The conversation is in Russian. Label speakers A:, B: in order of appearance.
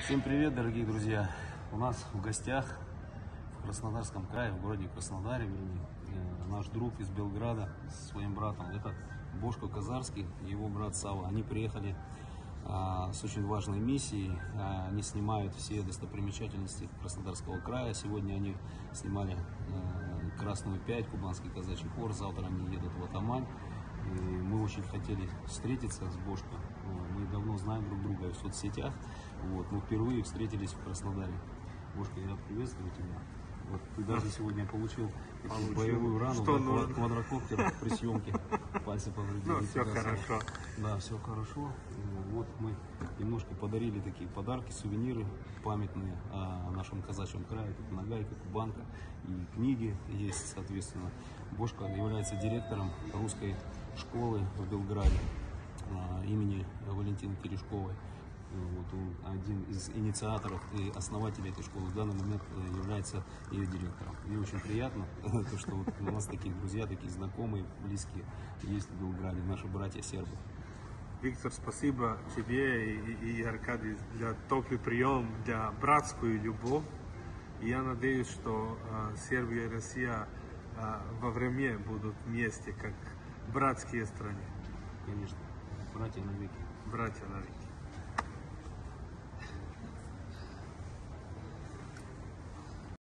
A: Всем привет, дорогие друзья! У нас в гостях в Краснодарском крае, в городе Краснодаре, наш друг из Белграда со своим братом. Это Бошко Казарский и его брат Сава. Они приехали с очень важной миссией. Они снимают все достопримечательности Краснодарского края. Сегодня они снимали Красную 5, Кубанский казачий хор. Завтра они едут в Атамань. И мы очень хотели встретиться с Бошко. Мы давно знаем друг друга в соцсетях. Вот, мы впервые встретились в Краснодаре. Бошко, я приветствую тебя. Вот, ты даже сегодня получил боевую рану, квадрокоптер при съемке. Пальцы повредили.
B: Ну, все хорошо.
A: Да, все хорошо. Вот мы немножко подарили такие подарки, сувениры памятные о нашем казачьем крае. Тут нагайка, кубанка и книги есть, соответственно. Бошко является директором русской школы в Белграде имени Валентины Терешковой. Вот он один из инициаторов и основателей этой школы. В данный момент является ее директором. Мне очень приятно, что вот у нас такие друзья, такие знакомые, близкие есть в Белграде, наши братья-сербы.
B: Виктор, спасибо тебе и Аркадий за теплый прием, за братскую любовь. И я надеюсь, что Сербия и Россия во время будут вместе, как братские страны.
A: Конечно, братья навеки.
B: Братья навеки.